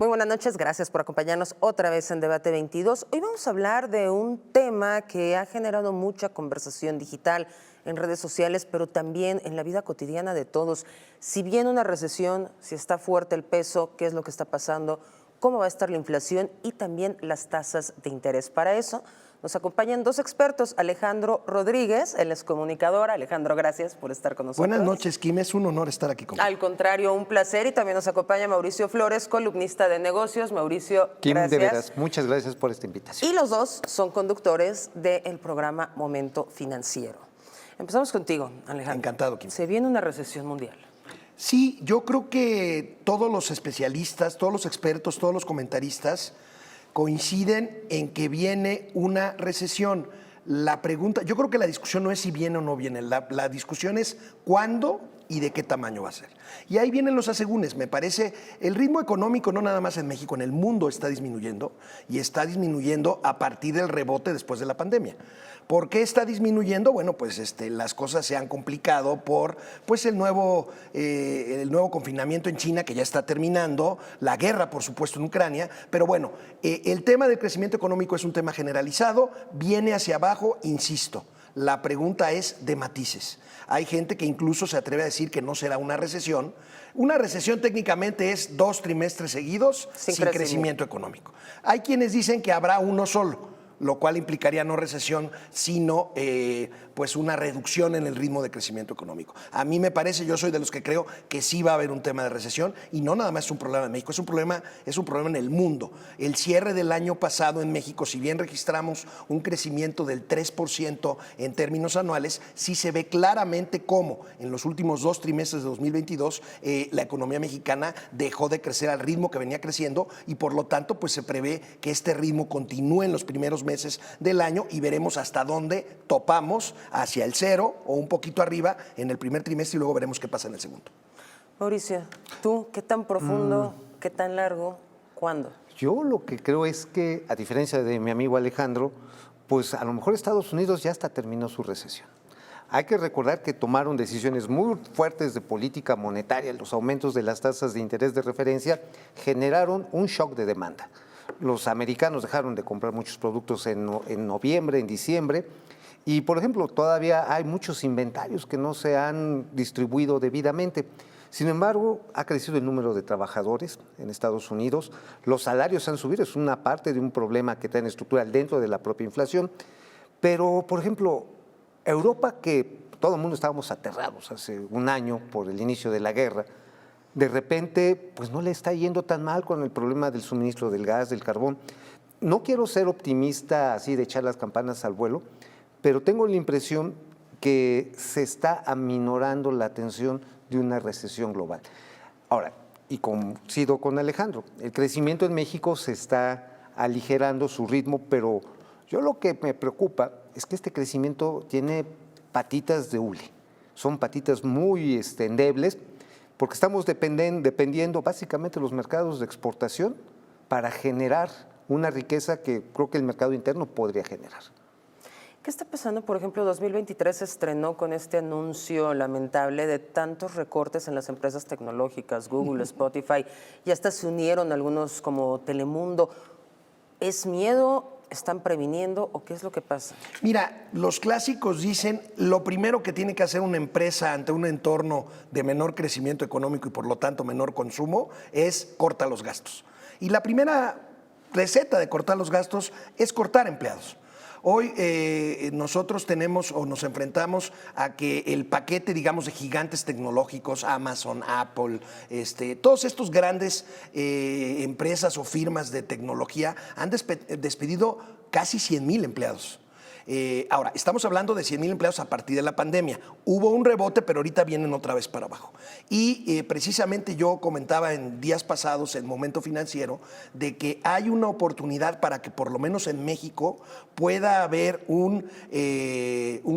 Muy buenas noches, gracias por acompañarnos otra vez en Debate 22. Hoy vamos a hablar de un tema que ha generado mucha conversación digital en redes sociales, pero también en la vida cotidiana de todos. Si viene una recesión, si está fuerte el peso, qué es lo que está pasando, cómo va a estar la inflación y también las tasas de interés. Para eso nos acompañan dos expertos, Alejandro Rodríguez, él es comunicador. Alejandro, gracias por estar con nosotros. Buenas noches, Kim, es un honor estar aquí contigo. Al contrario, un placer. Y también nos acompaña Mauricio Flores, columnista de negocios. Mauricio, Kim, gracias. de veras, muchas gracias por esta invitación. Y los dos son conductores del programa Momento Financiero. Empezamos contigo, Alejandro. Encantado, Kim. Se viene una recesión mundial. Sí, yo creo que todos los especialistas, todos los expertos, todos los comentaristas coinciden en que viene una recesión. La pregunta, yo creo que la discusión no es si viene o no viene, la discusión es cuándo y de qué tamaño va a ser. Y ahí vienen los asegúnes. Me parece, el ritmo económico no nada más en México, en el mundo está disminuyendo, y está disminuyendo a partir del rebote después de la pandemia. ¿Por qué está disminuyendo? Bueno, pues las cosas se han complicado por pues el nuevo confinamiento en China, que ya está terminando, la guerra, por supuesto, en Ucrania, pero bueno, el tema del crecimiento económico es un tema generalizado, viene hacia abajo, insisto. La pregunta es de matices. Hay gente que incluso se atreve a decir que no será una recesión. Una recesión técnicamente es 2 trimestres seguidos sin crecimiento económico. Hay quienes dicen que habrá uno solo, lo cual implicaría no recesión, sino pues una reducción en el ritmo de crecimiento económico. A mí me parece, yo soy de los que creo que sí va a haber un tema de recesión, y no nada más es un problema en México, es un problema en el mundo. El cierre del año pasado en México, si bien registramos un crecimiento del 3% en términos anuales, sí se ve claramente cómo en los últimos 2 trimestres de 2022 la economía mexicana dejó de crecer al ritmo que venía creciendo, y por lo tanto pues se prevé que este ritmo continúe en los primeros meses del año, y veremos hasta dónde topamos, hacia el 0 o un poquito arriba en el primer trimestre, y luego veremos qué pasa en el segundo. Mauricio, ¿tú qué tan profundo, qué tan largo, cuándo? Yo lo que creo es que, a diferencia de mi amigo Alejandro, pues a lo mejor Estados Unidos ya hasta terminó su recesión. Hay que recordar que tomaron decisiones muy fuertes de política monetaria. Los aumentos de las tasas de interés de referencia generaron un shock de demanda. Los americanos dejaron de comprar muchos productos en noviembre, en diciembre, y, por ejemplo, todavía hay muchos inventarios que no se han distribuido debidamente. Sin embargo, ha crecido el número de trabajadores en Estados Unidos, los salarios han subido, es una parte de un problema que traen estructural dentro de la propia inflación. Pero, por ejemplo, Europa, que todo el mundo estábamos aterrados hace un año por el inicio de la guerra, de repente, pues no le está yendo tan mal con el problema del suministro del gas, del carbón. No quiero ser optimista así de echar las campanas al vuelo, pero tengo la impresión que se está aminorando la tensión de una recesión global. Ahora, y coincido con Alejandro, el crecimiento en México se está aligerando su ritmo, pero yo lo que me preocupa es que este crecimiento tiene patitas de hule. Son patitas muy endebles, porque estamos dependiendo básicamente de los mercados de exportación para generar una riqueza que creo que el mercado interno podría generar. ¿Qué está pasando? Por ejemplo, 2023 se estrenó con este anuncio lamentable de tantos recortes en las empresas tecnológicas, Google, Spotify, y hasta se unieron algunos como Telemundo. ¿Es miedo? ¿Están previniendo o qué es lo que pasa? Mira, los clásicos dicen lo primero que tiene que hacer una empresa ante un entorno de menor crecimiento económico y por lo tanto menor consumo es cortar los gastos. Y la primera receta de cortar los gastos es cortar empleados. Hoy nosotros tenemos o nos enfrentamos a que el paquete, digamos, de gigantes tecnológicos, Amazon, Apple, todos estos grandes empresas o firmas de tecnología han despedido casi 100,000 empleados. Ahora, estamos hablando de 100,000 empleados a partir de la pandemia. Hubo un rebote, pero ahorita vienen otra vez para abajo. Y precisamente yo comentaba en días pasados, en Momento Financiero, de que hay una oportunidad para que por lo menos en México pueda haber un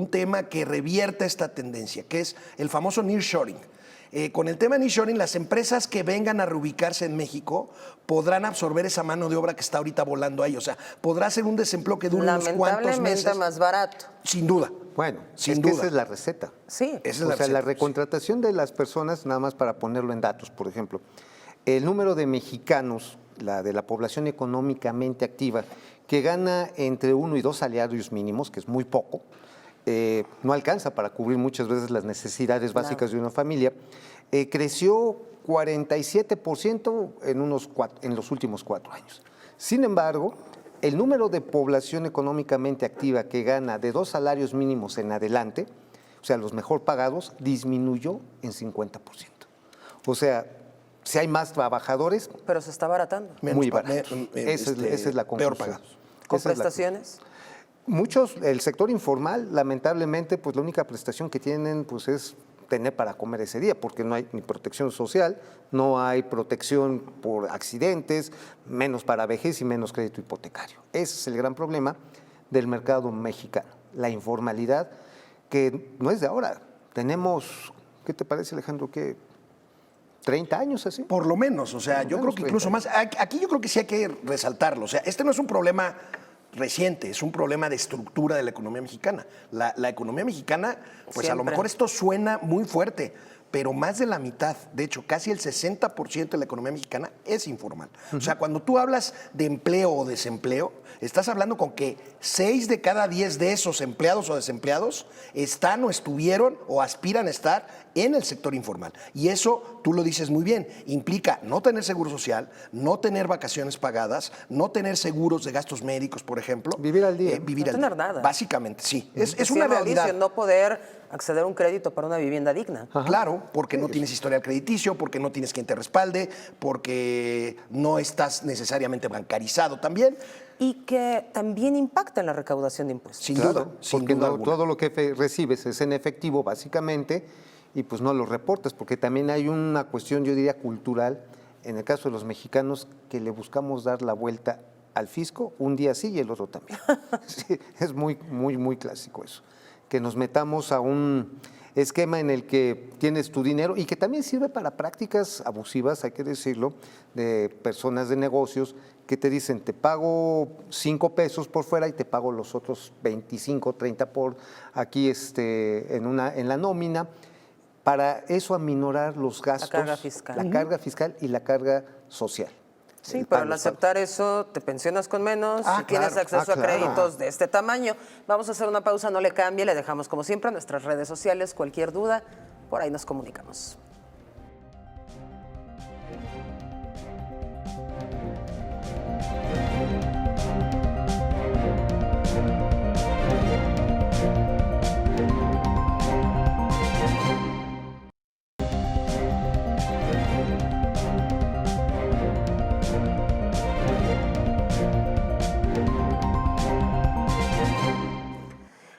tema que revierta esta tendencia, que es el famoso nearshoring. Con el tema de nearshoring, las empresas que vengan a reubicarse en México podrán absorber esa mano de obra que está ahorita volando ahí. O sea, podrá ser un desempleo que dure unos cuantos meses. Más barato. Sin duda. Bueno, sin duda. duda. Esa es la receta. Sí. Esa es o la sea, receta, la recontratación de las personas, nada más para ponerlo en datos, por ejemplo. El número de mexicanos la de la población económicamente activa, que gana entre 1 y 2 salarios mínimos, que es muy poco, no alcanza para cubrir muchas veces las necesidades básicas de una familia, creció 47% en los últimos 4 años. Sin embargo, el número de población económicamente activa que gana de 2 salarios mínimos en adelante, o sea, los mejor pagados, disminuyó en 50%. O sea, si hay más trabajadores, Pero se está abaratando. muy barato. Esa es la conclusión. Peor pagados. ¿Con Esa es la prestaciones? Muchos, el sector informal, lamentablemente, pues la única prestación que tienen pues es tener para comer ese día, porque no hay ni protección social, no hay protección por accidentes, menos para vejez y menos crédito hipotecario. Ese es el gran problema del mercado mexicano, la informalidad, que no es de ahora. Tenemos, ¿qué te parece, Alejandro? ¿Qué? 30 años así. Por lo menos, o sea, yo creo que incluso más. Aquí yo creo que sí hay que resaltarlo. O sea, este no es un problema reciente, es un problema de estructura de la economía mexicana. La economía mexicana, pues a lo Siempre. mejor esto suena muy fuerte, pero más de la mitad, de hecho, casi el 60% de la economía mexicana es informal. O sea, cuando tú hablas de empleo o desempleo, estás hablando con que 6 de cada 10 de esos empleados o desempleados están o estuvieron o aspiran a estar en el sector informal. Y eso, tú lo dices muy bien, implica no tener seguro social, no tener vacaciones pagadas, no tener seguros de gastos médicos, por ejemplo. Vivir al día. Vivir No al tener día. nada. Básicamente, sí. Es Decía una Mauricio, realidad. no poder acceder a un crédito para una vivienda digna. Claro, porque no tienes historial crediticio, porque no tienes quien te respalde, porque no estás necesariamente bancarizado también. Y que también impacta en la recaudación de impuestos. Sin Claro, duda, sin porque duda no, alguna. todo lo que recibes es en efectivo, básicamente, y pues no lo reportas, porque también hay una cuestión, yo diría, cultural, en el caso de los mexicanos, que le buscamos dar la vuelta al fisco, un día sí y el otro también. Sí, es muy, muy, muy clásico eso, que nos metamos a un esquema en el que tienes tu dinero y que también sirve para prácticas abusivas, hay que decirlo, de personas de negocios que te dicen, te pago 5 pesos por fuera y te pago los otros 25, 30 por aquí en la nómina, para eso aminorar los gastos, carga fiscal. la carga fiscal y la carga social. Sí, El pero pago al aceptar eso te pensionas con menos Ah, y tienes claro. acceso a claro. créditos de este tamaño. Vamos a hacer una pausa, no le cambie, le dejamos como siempre en nuestras redes sociales. Cualquier duda, por ahí nos comunicamos.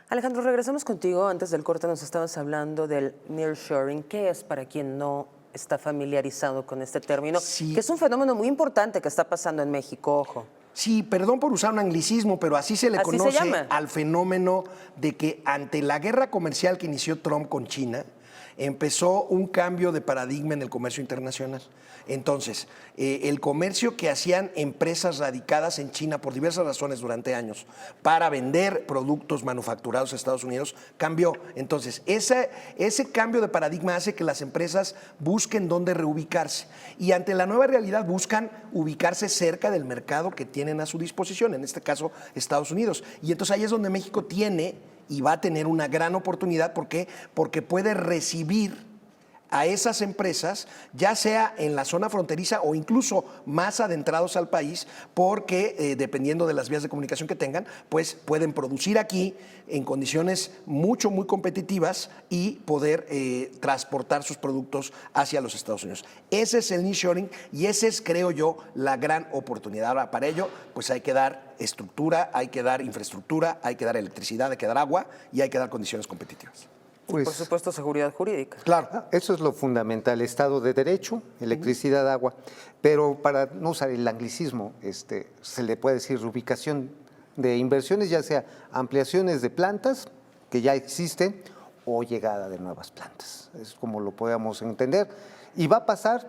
Alejandro, regresamos contigo. Antes del corte nos estabas hablando del nearshoring. ¿Qué es para quien no está familiarizado con este término? Sí. Que es un fenómeno muy importante que está pasando en México, ojo. Sí, perdón por usar un anglicismo, pero así se le Así se conoce llama. al fenómeno de que ante la guerra comercial que inició Trump con China, empezó un cambio de paradigma en el comercio internacional. Entonces, el comercio que hacían empresas radicadas en China por diversas razones durante años para vender productos manufacturados a Estados Unidos cambió. Entonces, ese cambio de paradigma hace que las empresas busquen dónde reubicarse y ante la nueva realidad buscan ubicarse cerca del mercado que tienen a su disposición, en este caso Estados Unidos. Y entonces ahí es donde México tiene y va a tener una gran oportunidad. ¿Por qué? Porque puede recibir a esas empresas, ya sea en la zona fronteriza o incluso más adentrados al país, porque dependiendo de las vías de comunicación que tengan, pues pueden producir aquí en condiciones muy competitivas y poder transportar sus productos hacia los Estados Unidos. Ese es el nearshoring y ese es, creo yo, la gran oportunidad. Ahora, para ello, pues hay que dar estructura, hay que dar infraestructura, hay que dar electricidad, hay que dar agua y hay que dar condiciones competitivas. Por Pues, supuesto, seguridad jurídica. Claro. eso es lo fundamental, Estado de Derecho, electricidad, agua. Pero para no usar el anglicismo, se le puede decir ubicación de inversiones, ya sea ampliaciones de plantas que ya existen o llegada de nuevas plantas. Es como lo podemos entender. Y va a pasar,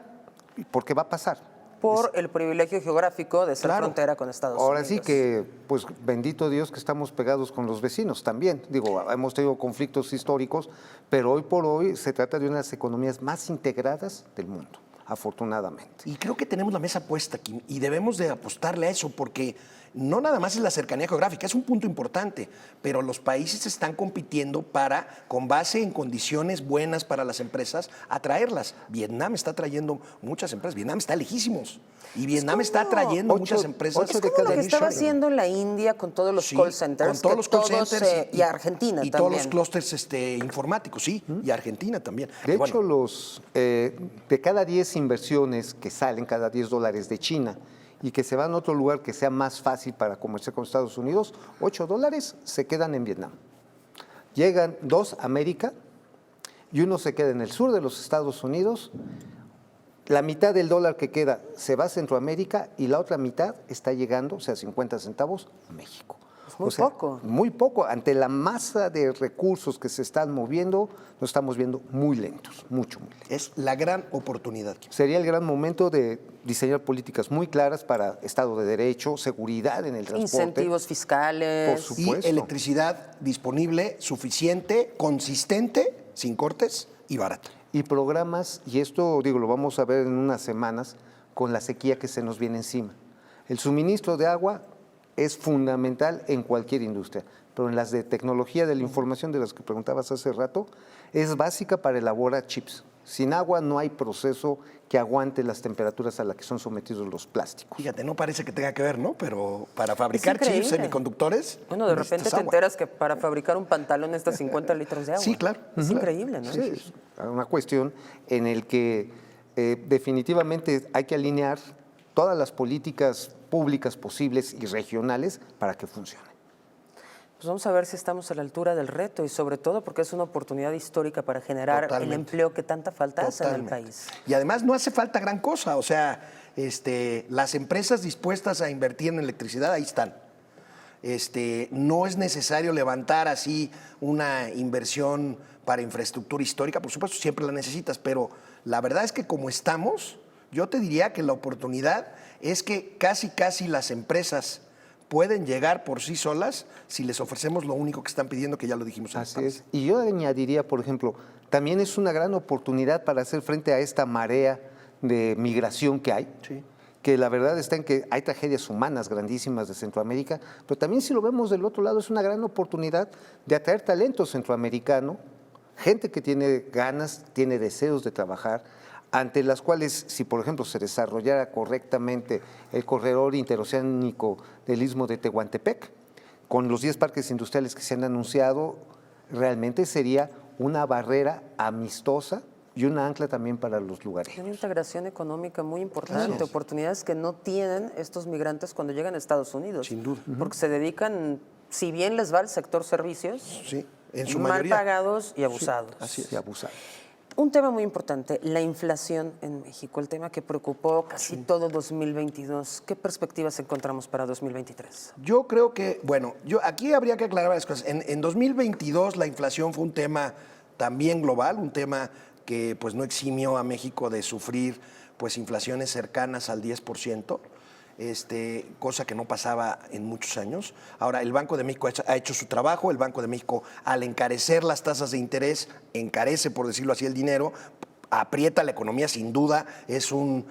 porque va a pasar. Por el privilegio geográfico de ser Claro. frontera con Estados Ahora Unidos. sí que, pues bendito Dios que estamos pegados con los vecinos también. Digo, hemos tenido conflictos históricos, pero hoy por hoy se trata de una de las economías más integradas del mundo. afortunadamente. Y creo que tenemos la mesa puesta, Kim, y debemos de apostarle a eso, porque no nada más es la cercanía geográfica, es un punto importante, pero los países están compitiendo para, con base en condiciones buenas para las empresas, atraerlas. Vietnam está trayendo muchas empresas, Vietnam está lejísimos, y Vietnam está atrayendo muchas empresas. Es como lo que estaba haciendo la India con todos los call centers. Con todos los call centers y Argentina y también. todos los clústeres informáticos, sí, y Argentina también. De hecho, de cada 10 inversiones que salen, cada $10 de China, y que se van a otro lugar que sea más fácil para comerciar con Estados Unidos, $8 se quedan en Vietnam. Llegan 2 a América y uno se queda en el sur de los Estados Unidos. La mitad del dólar que queda se va a Centroamérica y la otra mitad está llegando, o sea, 50 centavos, a México. Es muy poco. Muy poco. Ante la masa de recursos que se están moviendo, nos estamos viendo muy lentos, mucho, muy lentos. Es la gran oportunidad. Sería el gran momento de diseñar políticas muy claras para Estado de Derecho, seguridad en el transporte. Incentivos fiscales. Por supuesto. Y electricidad disponible, suficiente, consistente, sin cortes y barata. Y programas, y esto digo, lo vamos a ver en unas semanas, con la sequía que se nos viene encima. El suministro de agua es fundamental en cualquier industria, pero en las de tecnología de la información de las que preguntabas hace rato, es básica para elaborar chips. Sin agua no hay proceso que aguante las temperaturas a las que son sometidos los plásticos. Fíjate, no parece que tenga que ver, ¿no? Pero para fabricar chips, increíble. semiconductores. Bueno, de repente necesitas te agua. enteras que para fabricar un pantalón necesitas 50 litros de agua. Sí, claro. Es claro. increíble, ¿no? Sí, es una cuestión en el que definitivamente hay que alinear todas las políticas públicas posibles y regionales para que funcione. Pues vamos a ver si estamos a la altura del reto y sobre todo porque es una oportunidad histórica para generar Totalmente. el empleo que tanta falta hace en el Totalmente. país. Y además no hace falta gran cosa, o sea, las empresas dispuestas a invertir en electricidad, ahí están. No es necesario levantar así una inversión para infraestructura histórica, por supuesto siempre la necesitas, pero la verdad es que como estamos, yo te diría que la oportunidad es que casi las empresas pueden llegar por sí solas si les ofrecemos lo único que están pidiendo, que ya lo dijimos antes. Así es. Y yo añadiría, por ejemplo, también es una gran oportunidad para hacer frente a esta marea de migración que hay. Sí. Que la verdad está en que hay tragedias humanas grandísimas de Centroamérica, pero también si lo vemos del otro lado es una gran oportunidad de atraer talento centroamericano, gente que tiene ganas, tiene deseos de trabajar, ante las cuales, si por ejemplo se desarrollara correctamente el corredor interoceánico del Istmo de Tehuantepec, con los 10 parques industriales que se han anunciado, realmente sería una barrera amistosa y una ancla también para los lugares. Una integración económica muy importante, oportunidades que no tienen estos migrantes cuando llegan a Estados Unidos. Sin duda. Porque se dedican, si bien les va al sector servicios, Sí, en su mal mayoría. pagados y abusados. Así es. Y abusar. Un tema muy importante, la inflación en México, el tema que preocupó casi todo 2022. ¿Qué perspectivas encontramos para 2023? Yo creo que, bueno, aquí habría que aclarar varias cosas. En 2022 la inflación fue un tema también global, un tema que pues no eximió a México de sufrir pues inflaciones cercanas al 10%. Cosa que no pasaba en muchos años. Ahora, el Banco de México ha hecho su trabajo. El Banco de México, al encarecer las tasas de interés, encarece, por decirlo así, el dinero, aprieta la economía, sin duda, es un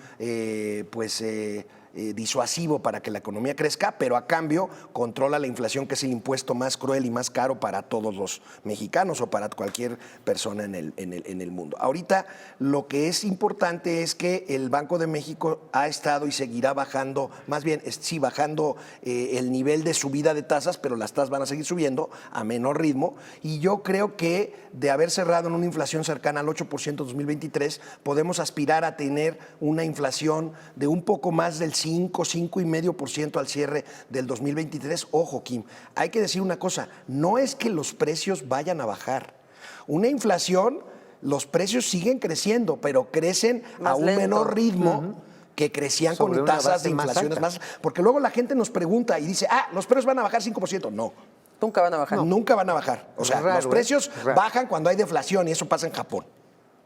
disuasivo para que la economía crezca, pero a cambio controla la inflación, que es el impuesto más cruel y más caro para todos los mexicanos o para cualquier persona en el mundo. Ahorita lo que es importante es que el Banco de México ha estado y seguirá bajando, más bien sí bajando el nivel de subida de tasas, pero las tasas van a seguir subiendo a menor ritmo, y yo creo que de haber cerrado en una inflación cercana al 8% en 2023, podemos aspirar a tener una inflación de un poco más del 5,5% al cierre del 2023. Ojo, Kim, hay que decir una cosa, no es que los precios vayan a bajar. Una inflación, los precios siguen creciendo, pero crecen Más a un lento. menor ritmo que crecían Sobre con una tasas base de más inflaciones alta. más. Porque luego la gente nos pregunta y dice, los precios van a bajar 5%. No. Nunca van a bajar. Nunca van a bajar. O sea, Raro, los precios Raro. bajan cuando hay deflación y eso pasa en Japón.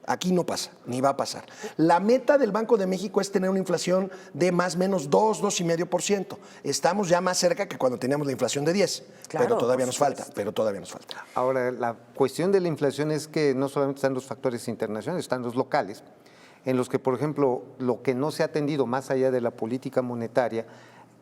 Aquí no pasa, ni va a pasar. La meta del Banco de México es tener una inflación de más o menos 2,5%. Estamos ya más cerca que cuando teníamos la inflación de 10%. Claro, pero todavía por nos falta, pero todavía nos falta. Ahora, la cuestión de la inflación es que no solamente están los factores internacionales, están los locales. en los que, por ejemplo, lo que no se ha atendido más allá de la política monetaria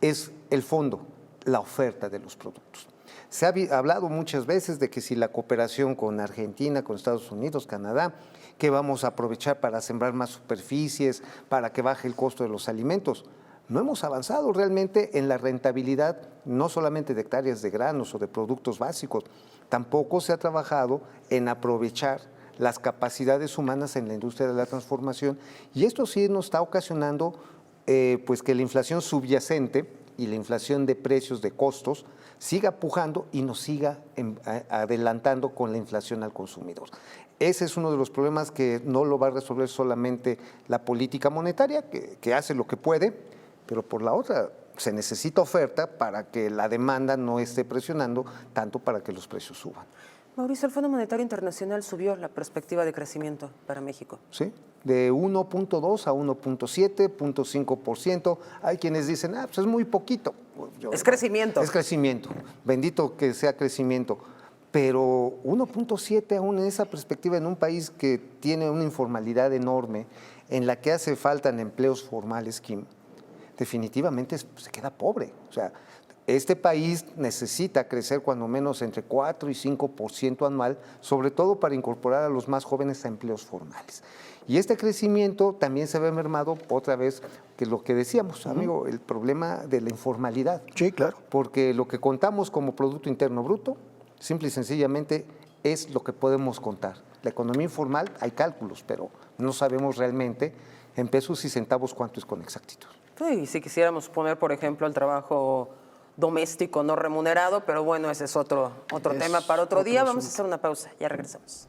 es el fondo, la oferta de los productos. Se ha hablado muchas veces de que si la cooperación con Argentina, con Estados Unidos, Canadá, que vamos a aprovechar para sembrar más superficies, para que baje el costo de los alimentos. No hemos avanzado realmente en la rentabilidad, no solamente de hectáreas de granos o de productos básicos, tampoco se ha trabajado en aprovechar las capacidades humanas en la industria de la transformación, y esto sí nos está ocasionando pues que la inflación subyacente y la inflación de precios, de costos, siga pujando y nos siga adelantando con la inflación al consumidor. Ese es uno de los problemas que no lo va a resolver solamente la política monetaria, que hace lo que puede, pero por la otra se necesita oferta para que la demanda no esté presionando tanto para que los precios suban. Mauricio, el Fondo Monetario Internacional subió la perspectiva de crecimiento para México. Sí, de 1.2 a 1.7, 0.5%. Hay quienes dicen, pues es muy poquito. Es crecimiento. Es crecimiento, bendito que sea crecimiento. Pero 1.7 aún en esa perspectiva, en un país que tiene una informalidad enorme, en la que hace falta empleos formales, Kim, definitivamente se queda pobre. O sea, este país necesita crecer cuando menos entre 4 y 5% anual, sobre todo para incorporar a los más jóvenes a empleos formales. Y este crecimiento también se ve mermado otra vez, que lo que decíamos, amigo, el problema de la informalidad. Sí, claro. Porque lo que contamos como Producto Interno Bruto, simple y sencillamente es lo que podemos contar. La economía informal, hay cálculos, pero no sabemos realmente en pesos y centavos cuánto es con exactitud. Sí, si quisiéramos poner, por ejemplo, el trabajo doméstico no remunerado, pero bueno, ese es otro tema para otro día. Vamos a hacer una pausa, ya regresamos.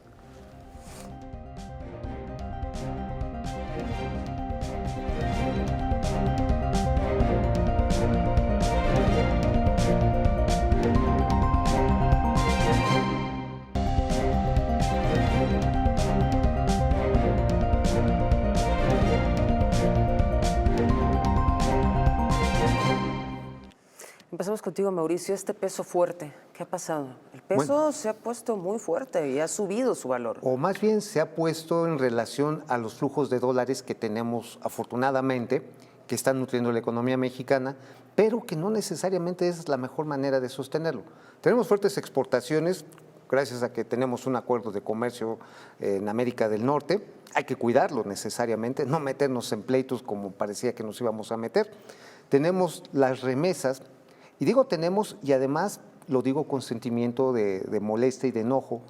Empezamos contigo, Mauricio. Este peso fuerte, ¿qué ha pasado? El peso se ha puesto muy fuerte y ha subido su valor. O más bien se ha puesto en relación a los flujos de dólares que tenemos, afortunadamente, que están nutriendo la economía mexicana, pero que no necesariamente es la mejor manera de sostenerlo. Tenemos fuertes exportaciones, gracias a que tenemos un acuerdo de comercio en América del Norte. Hay que cuidarlo necesariamente, no meternos en pleitos como parecía que nos íbamos a meter. Tenemos las remesas. Y digo tenemos, y además lo digo con sentimiento de molestia y de enojo,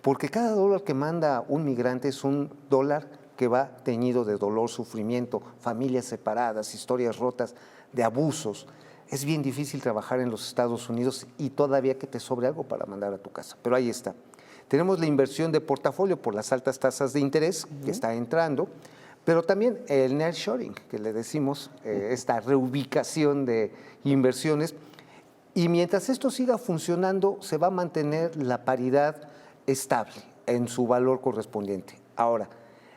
porque cada dólar que manda un migrante es un dólar que va teñido de dolor, sufrimiento, familias separadas, historias rotas, de abusos. Es bien difícil trabajar en los Estados Unidos y todavía que te sobre algo para mandar a tu casa, pero ahí está. Tenemos la inversión de portafolio por las altas tasas de interés que está entrando, pero también el nearshoring, que le decimos, esta reubicación de inversiones. Y mientras esto siga funcionando, se va a mantener la paridad estable en su valor correspondiente. Ahora,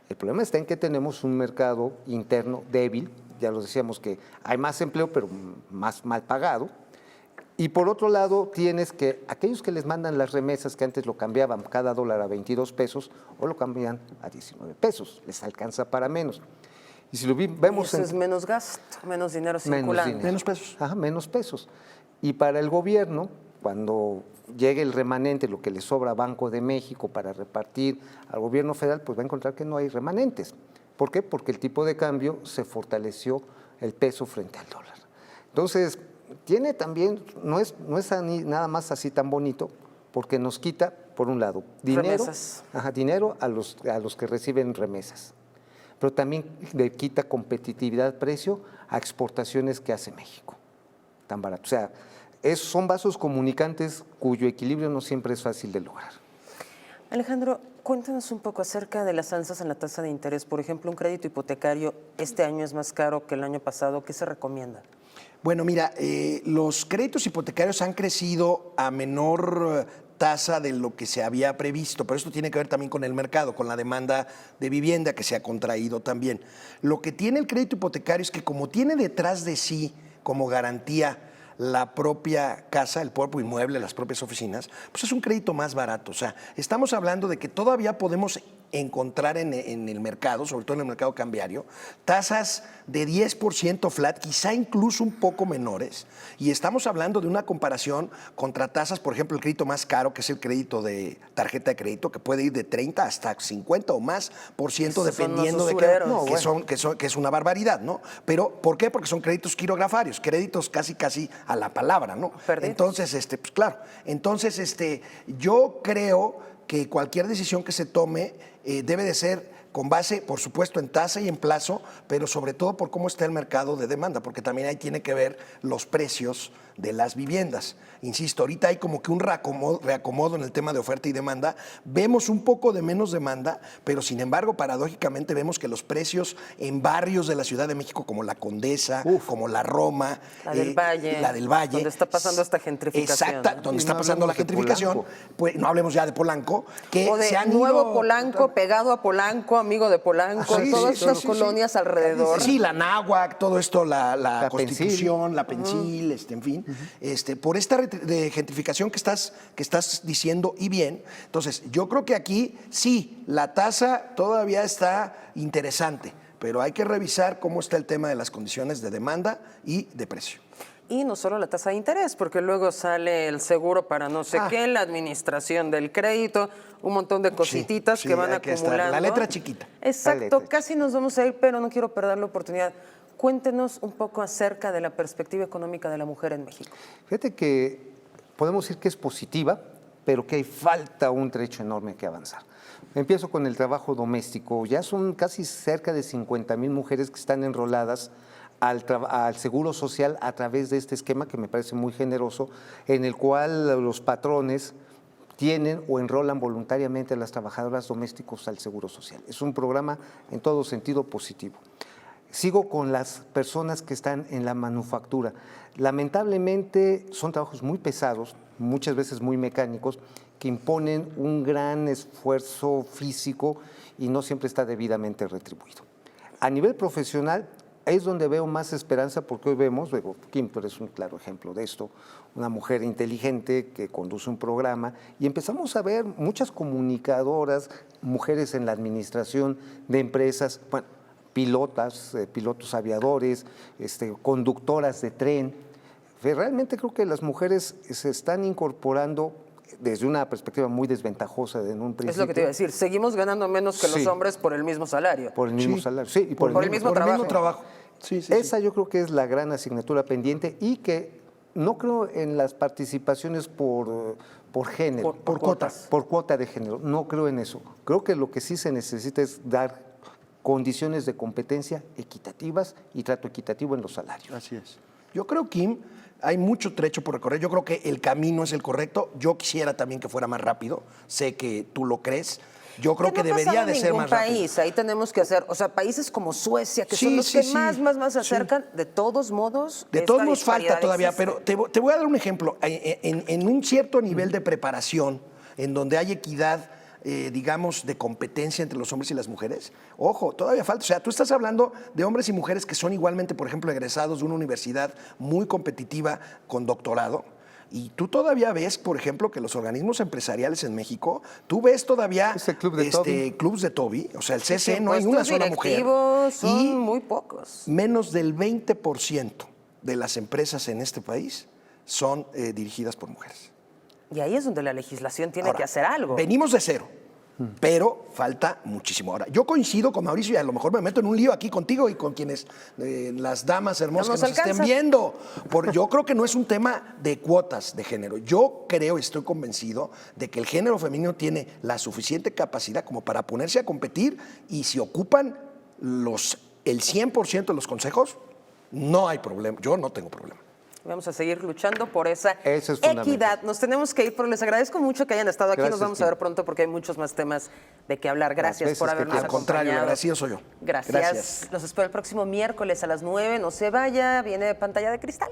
el problema está en que tenemos un mercado interno débil, ya lo decíamos que hay más empleo, pero más mal pagado. Y por otro lado, tienes que aquellos que les mandan las remesas, que antes lo cambiaban cada dólar a 22 pesos, o lo cambian a 19 pesos, les alcanza para menos. Y si lo vemos... Eso es menos gasto, menos dinero circulando. Menos pesos. Ajá, menos pesos. Y para el gobierno, cuando llegue el remanente, lo que le sobra a Banco de México para repartir al gobierno federal, pues va a encontrar que no hay remanentes. ¿Por qué? Porque el tipo de cambio se fortaleció el peso frente al dólar. Entonces, tiene también, no es nada más así tan bonito, porque nos quita, por un lado, dinero, dinero a los que reciben remesas, pero también le quita competitividad, precio a exportaciones que hace México, tan barato. O sea, son vasos comunicantes cuyo equilibrio no siempre es fácil de lograr. Alejandro, cuéntanos un poco acerca de las alzas en la tasa de interés. Por ejemplo, un crédito hipotecario este año es más caro que el año pasado. ¿Qué se recomienda? Bueno, mira, los créditos hipotecarios han crecido a menor tasa de lo que se había previsto, pero esto tiene que ver también con el mercado, con la demanda de vivienda que se ha contraído también. Lo que tiene el crédito hipotecario es que como tiene detrás de sí como garantía la propia casa, el propio inmueble, las propias oficinas, pues es un crédito más barato. O sea, estamos hablando de que todavía podemos encontrar en el mercado, sobre todo en el mercado cambiario, tasas de 10% flat, quizá incluso un poco menores, y estamos hablando de una comparación contra tasas, por ejemplo, el crédito más caro, que es el crédito de tarjeta de crédito, que puede ir de 30 hasta 50 o más por ciento, dependiendo de que es una barbaridad, ¿no? Pero, ¿por qué? Porque son créditos quirografarios, créditos casi a la palabra, ¿no? Perdidos. Entonces, pues claro, entonces, yo creo que cualquier decisión que se tome debe de ser con base, por supuesto, en tasa y en plazo, pero sobre todo por cómo está el mercado de demanda, porque también ahí tiene que ver los precios de las viviendas. Insisto, ahorita hay como que un reacomodo en el tema de oferta y demanda. Vemos un poco de menos demanda, pero sin embargo, paradójicamente vemos que los precios en barrios de la Ciudad de México, como la Condesa, como la Roma, la del Valle, donde está pasando esta gentrificación. Exacta, donde está pasando la gentrificación. Pues no hablemos ya de Polanco, que o de se han Nuevo ido, Polanco, pegado a Polanco, amigo de Polanco, todas las colonias alrededor. Sí, la Náhuac, todo esto, la Constitución, Pensil. la Pensil, en fin, por esta de gentrificación que estás diciendo, y bien. Entonces, yo creo que aquí sí, la tasa todavía está interesante, pero hay que revisar cómo está el tema de las condiciones de demanda y de precio. Y no solo la tasa de interés, porque luego sale el seguro para no sé qué, la administración del crédito, un montón de cosititas que van acumulando. La letra chiquita. Exacto, casi nos vamos a ir, pero no quiero perder la oportunidad. Cuéntenos un poco acerca de la perspectiva económica de la mujer en México. Fíjate que podemos decir que es positiva, pero que hay falta un trecho enorme que avanzar. Empiezo con el trabajo doméstico. Ya son casi cerca de 50,000 mujeres que están enroladas al Seguro Social a través de este esquema que me parece muy generoso, en el cual los patrones tienen o enrolan voluntariamente a las trabajadoras domésticos al Seguro Social. Es un programa en todo sentido positivo. Sigo con las personas que están en la manufactura. Lamentablemente son trabajos muy pesados, muchas veces muy mecánicos, que imponen un gran esfuerzo físico y no siempre está debidamente retribuido. A nivel profesional es donde veo más esperanza, porque hoy vemos, Kim, tú eres un claro ejemplo de esto, una mujer inteligente que conduce un programa, y empezamos a ver muchas comunicadoras, mujeres en la administración de empresas, bueno, pilotos aviadores, conductoras de tren. Realmente creo que las mujeres se están incorporando desde una perspectiva muy desventajosa en un principio. Es lo que te iba a decir, seguimos ganando menos que los hombres por el mismo salario. Por el mismo salario, sí. Y por el mismo trabajo. Esa yo creo que es la gran asignatura pendiente, y que no creo en las participaciones por género. Por cuotas. Por cuota de género, no creo en eso. Creo que lo que sí se necesita es dar condiciones de competencia equitativas y trato equitativo en los salarios. Así es. Yo creo, Kim, hay mucho trecho por recorrer. Yo creo que el camino es el correcto. Yo quisiera también que fuera más rápido. Sé que tú lo crees. Yo creo que debería de ser más rápido. Ahí tenemos que hacer, o sea, países como Suecia, que son los que más se acercan, de todos modos. De todos modos falta todavía, existe. Pero te voy a dar un ejemplo. En un cierto nivel de preparación, en donde hay equidad, digamos, de competencia entre los hombres y las mujeres, ojo, todavía falta. O sea, tú estás hablando de hombres y mujeres que son igualmente, por ejemplo, egresados de una universidad muy competitiva con doctorado. Y tú todavía ves, por ejemplo, que los organismos empresariales en México, tú ves todavía clubs de TOBI, o sea, el CC no hay una sola mujer. Son y muy pocos. Menos del 20% de las empresas en este país son dirigidas por mujeres. Y ahí es donde la legislación tiene que hacer algo. Venimos de cero, pero falta muchísimo. Ahora, yo coincido con Mauricio, y a lo mejor me meto en un lío aquí contigo y con quienes, las damas hermosas que nos estén viendo. Yo creo que no es un tema de cuotas de género. Yo creo, estoy convencido de que el género femenino tiene la suficiente capacidad como para ponerse a competir, y si ocupan el 100% de los consejos, no hay problema. Yo no tengo problema. Vamos a seguir luchando por esa equidad. Nos tenemos que ir, pero les agradezco mucho que hayan estado aquí. Gracias, Nos vamos a ver pronto porque hay muchos más temas de qué hablar. Gracias por habernos acompañado. Al contrario, agradecido soy yo. Gracias. Los espero el próximo miércoles a las 9. No se vaya, viene Pantalla de Cristal.